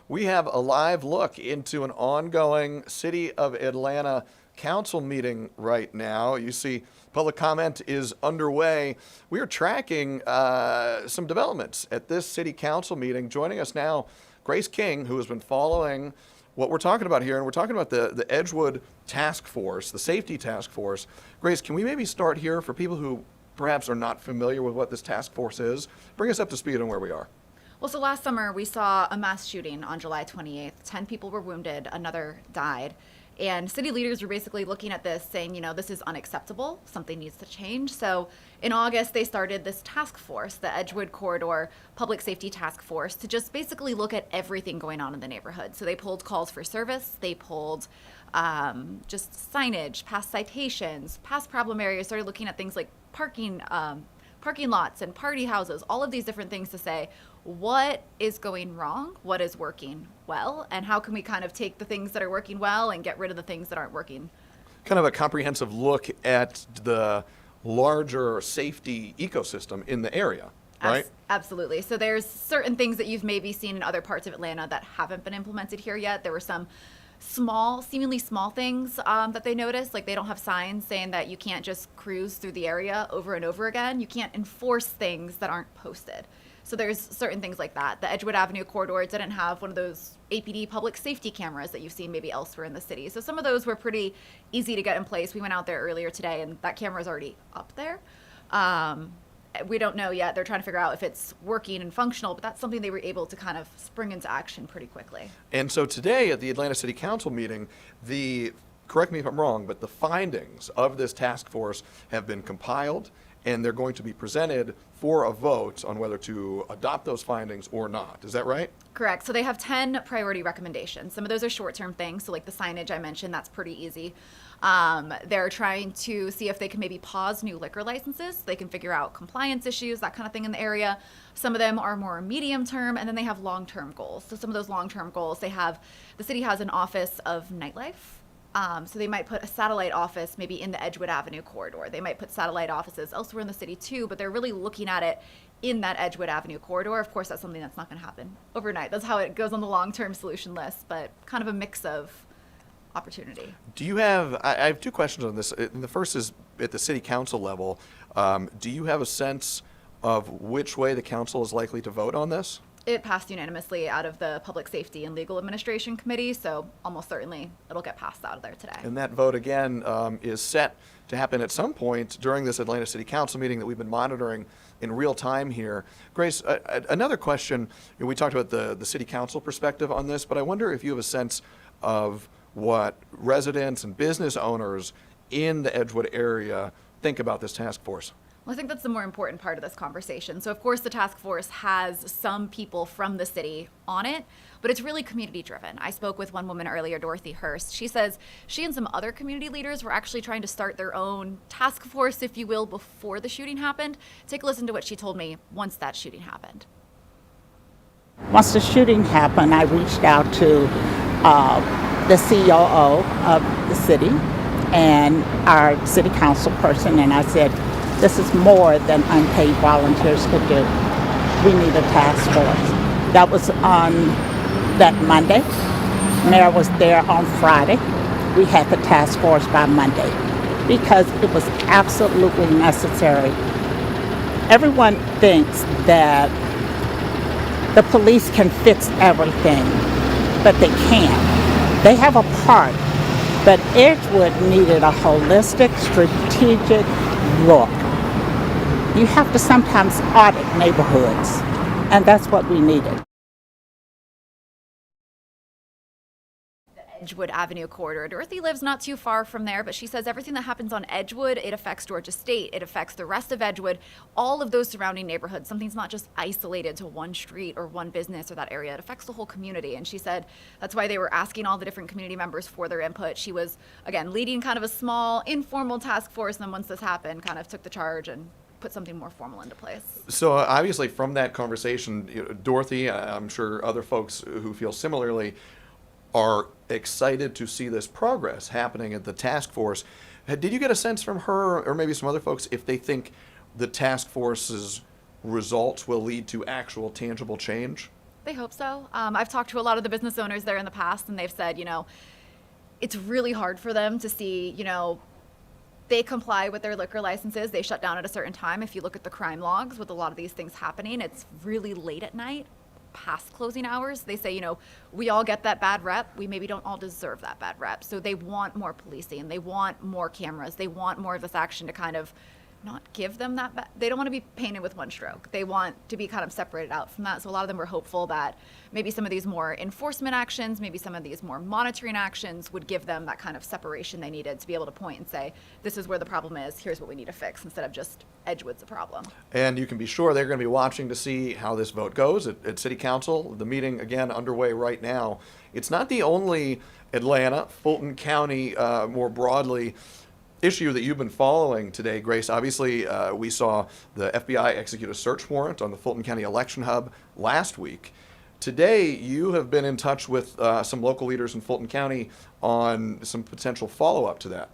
We have a live look into an ongoing City of Atlanta council meeting right now. You see, public comment is underway. We are tracking some developments at this city council meeting. Joining us now, Grace King, who has been following what we're talking about here, and we're talking about the Edgewood task force, the safety task force. Grace, can we maybe start here for people who perhaps are not familiar with what this task force is? Bring us up to speed on where we are. Well, so last summer we saw a mass shooting on July 28th. 10 people were wounded, another died. And city leaders were basically looking at this saying, you know, this is unacceptable, something needs to change. So in August, they started this task force, the Edgewood Corridor Public Safety Task Force, to just basically look at everything going on in the neighborhood. So they pulled calls for service, they pulled just signage, past citations, past problem areas, started looking at things like parking lots and party houses, all of these different things to say, what is going wrong, what is working well, and how can we kind of take the things that are working well and get rid of the things that aren't working. Kind of a comprehensive look at the larger safety ecosystem in the area, right? Absolutely. So there's certain things that you've maybe seen in other parts of Atlanta that haven't been implemented here yet. There were some seemingly small things that they noticed, like they don't have signs saying that you can't just cruise through the area over and over again. You can't enforce things that aren't posted. So there's certain things like that. The Edgewood Avenue corridor didn't have one of those APD public safety cameras that you've seen maybe elsewhere in the city. So some of those were pretty easy to get in place. We went out there earlier today and that camera is already up there. We don't know yet. They're trying to figure out if it's working and functional, but that's something they were able to kind of spring into action pretty quickly. And so today at the Atlanta City Council meeting, correct me if I'm wrong, but the findings of this task force have been compiled and they're going to be presented for a vote on whether to adopt those findings or not. Is that right? Correct. So they have 10 priority recommendations. Some of those are short-term things. So like the signage I mentioned, that's pretty easy. They're trying to see if they can maybe pause new liquor licenses so they can figure out compliance issues, that kind of thing in the area. Some of them are more medium term, and then they have long-term goals. So some of those long-term goals, the city has an office of nightlife. So they might put a satellite office maybe in the Edgewood Avenue corridor. They might put satellite offices elsewhere in the city too, but they're really looking at it in that Edgewood Avenue corridor. Of course, that's something that's not going to happen overnight. That's how it goes on the long-term solution list, but kind of a mix of opportunity. I have two questions on this. The first is at the city council level. Do you have a sense of which way the council is likely to vote on this? It passed unanimously out of the Public Safety and Legal Administration Committee, so almost certainly it'll get passed out of there today. And that vote, again, is set to happen at some point during this Atlanta City Council meeting that we've been monitoring in real time here. Grace, another question. We talked about the city council perspective on this, but I wonder if you have a sense of what residents and business owners in the Edgewood area think about this task force. Well, I think that's the more important part of this conversation. So, of course, the task force has some people from the city on it, but it's really community driven. I spoke with one woman earlier, Dorothy Hurst. She says she and some other community leaders were actually trying to start their own task force, if you will, before the shooting happened. Take a listen to what she told me once that shooting happened. Once the shooting happened, I reached out to the COO of the city and our city council person, and I said, this is more than unpaid volunteers could do. We need a task force. That was on that Monday. Mayor was there on Friday. We had the task force by Monday because it was absolutely necessary. Everyone thinks that the police can fix everything, but they can't. They have a part, but Edgewood needed a holistic, strategic look. You have to sometimes audit neighborhoods, and that's what we needed. The Edgewood Avenue corridor. Dorothy lives not too far from there, but she says everything that happens on Edgewood, it affects Georgia State, it affects the rest of Edgewood, all of those surrounding neighborhoods. Something's not just isolated to one street or one business or that area. It affects the whole community. And she said that's why they were asking all the different community members for their input. She was, again, leading kind of a small, informal task force, and then once this happened, kind of took the charge and put something more formal into place. So obviously from that conversation, Dorothy, I'm sure other folks who feel similarly are excited to see this progress happening at the task force. Did you get a sense from her or maybe some other folks if they think the task force's results will lead to actual tangible change? They hope so. I've talked to a lot of the business owners there in the past, and they've said, it's really hard for them to see, they comply with their liquor licenses. They shut down at a certain time. If you look at the crime logs with a lot of these things happening, it's really late at night, past closing hours. They say, we all get that bad rep. We maybe don't all deserve that bad rep. So they want more policing. They want more cameras. They want more of this action to kind of not give them that they don't want to be painted with one stroke. They want to be kind of separated out from that. So a lot of them were hopeful that maybe some of these more enforcement actions, maybe some of these more monitoring actions would give them that kind of separation they needed to be able to point and say, this is where the problem is, here's what we need to fix, instead of just Edgewood's a problem. And you can be sure they're going to be watching to see how this vote goes at City Council. The meeting, again, underway right now. It's not the only Atlanta, Fulton County, more broadly, issue that you've been following today, Grace. Obviously, we saw the FBI execute a search warrant on the Fulton County election hub last week. Today, you have been in touch with some local leaders in Fulton County on some potential follow-up to that.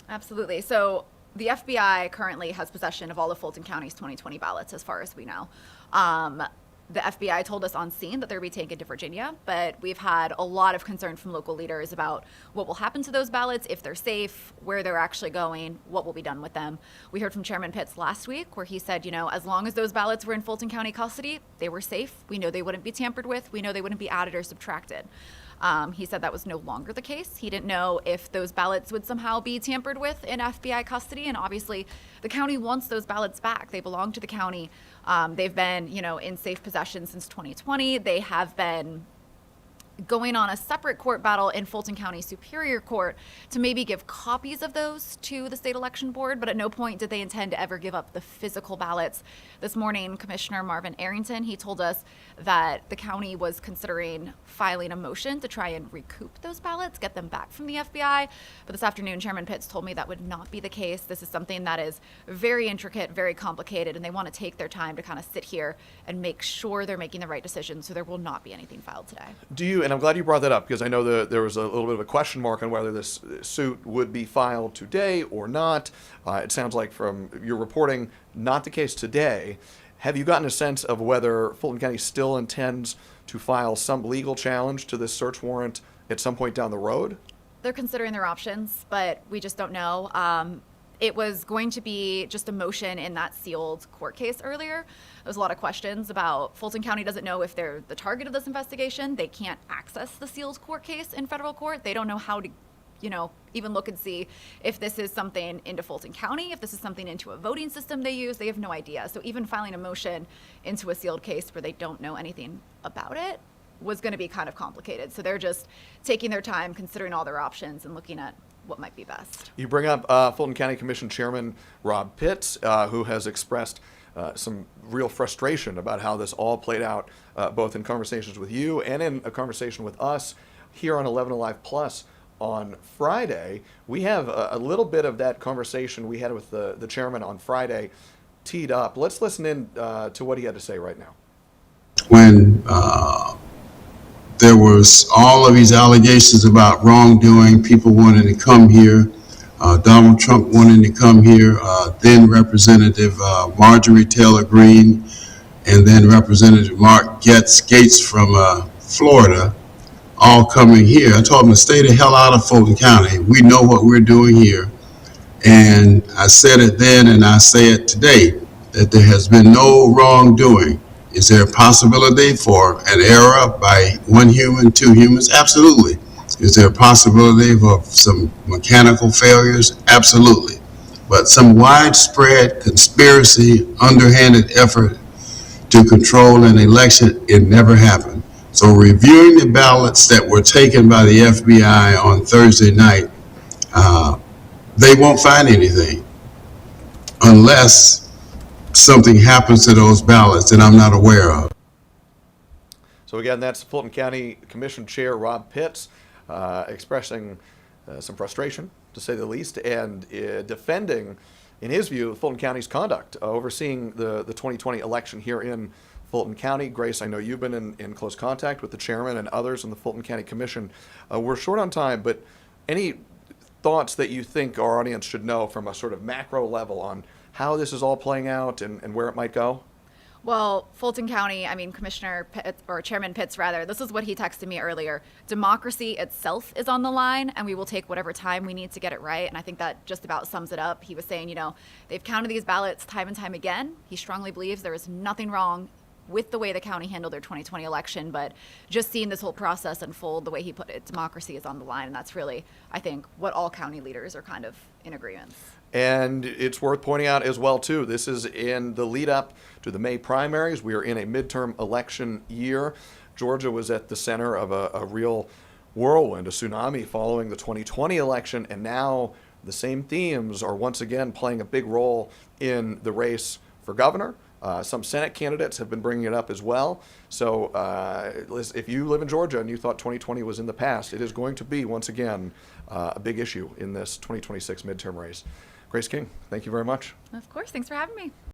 Absolutely. So the FBI currently has possession of all of Fulton County's 2020 ballots, as far as we know. The FBI told us on scene that they'll be taken to Virginia, but we've had a lot of concern from local leaders about what will happen to those ballots, if they're safe, where they're actually going, what will be done with them. We heard from Chairman Pitts last week where he said, as long as those ballots were in Fulton County custody, they were safe. We know they wouldn't be tampered with. We know they wouldn't be added or subtracted. He said that was no longer the case. He didn't know if those ballots would somehow be tampered with in FBI custody, and obviously the county wants those ballots back. They belong to the county. They've been, in safe possession since 2020. They have been going on a separate court battle in Fulton County Superior Court to maybe give copies of those to the state election board, but at no point did they intend to ever give up the physical ballots. This morning, Commissioner Marvin Arrington, he told us that the county was considering filing a motion to try and recoup those ballots, get them back from the FBI. But this afternoon, Chairman Pitts told me that would not be the case. This is something that is very intricate, very complicated, and they want to take their time to kind of sit here and make sure they're making the right decision, so there will not be anything filed today. And I'm glad you brought that up, because I know there was a little bit of a question mark on whether this suit would be filed today or not. It sounds like from your reporting, not the case today. Have you gotten a sense of whether Fulton County still intends to file some legal challenge to this search warrant at some point down the road? They're considering their options, but we just don't know. It was going to be just a motion in that sealed court case earlier. There was a lot of questions about Fulton County doesn't know if they're the target of this investigation. They can't access the sealed court case in federal court. They don't know how to, even look and see if this is something into Fulton County, if this is something into a voting system they use. They have no idea. So even filing a motion into a sealed case where they don't know anything about it was going to be kind of complicated. So they're just taking their time, considering all their options and looking at what might be best. You bring up Fulton County Commission Chairman Rob Pitts, who has expressed some real frustration about how this all played out, both in conversations with you and in a conversation with us here on 11 Alive Plus on Friday. We have a little bit of that conversation we had with the chairman on Friday teed up. Let's listen in to what he had to say right now. When there was all of these allegations about wrongdoing, people wanting to come here, Donald Trump wanting to come here, then Representative Marjorie Taylor Greene, and then Representative Mark Gates from Florida, all coming here. I told them to stay the hell out of Fulton County. We know what we're doing here. And I said it then and I say it today, that there has been no wrongdoing. Is there a possibility for an error by one human, two humans? Absolutely. Is there a possibility of some mechanical failures? Absolutely. But some widespread conspiracy, underhanded effort to control an election, it never happened. So reviewing the ballots that were taken by the FBI on Thursday night, they won't find anything unless something happens to those ballots that I'm not aware of. So again, that's Fulton County Commission Chair Rob Pitts expressing some frustration, to say the least, and defending, in his view, Fulton County's conduct, overseeing the 2020 election here in Fulton County. Grace, I know you've been in close contact with the chairman and others in the Fulton County Commission. We're short on time, but any thoughts that you think our audience should know from a sort of macro level on how this is all playing out and where it might go? Well, Fulton County, I mean, Commissioner Pitts, or Chairman Pitts, rather, this is what he texted me earlier. Democracy itself is on the line, and we will take whatever time we need to get it right. And I think that just about sums it up. He was saying, you know, they've counted these ballots time and time again. He strongly believes there is nothing wrong with the way the county handled their 2020 election, but just seeing this whole process unfold the way he put it, democracy is on the line. And that's really, I think, what all county leaders are kind of in agreement. And it's worth pointing out as well, too, this is in the lead up to the May primaries. We are in a midterm election year. Georgia was at the center of a real whirlwind, a tsunami following the 2020 election. And now the same themes are once again playing a big role in the race for governor. Some Senate candidates have been bringing it up as well. So if you live in Georgia and you thought 2020 was in the past, it is going to be, once again, a big issue in this 2026 midterm race. Grace King, thank you very much. Of course. Thanks for having me.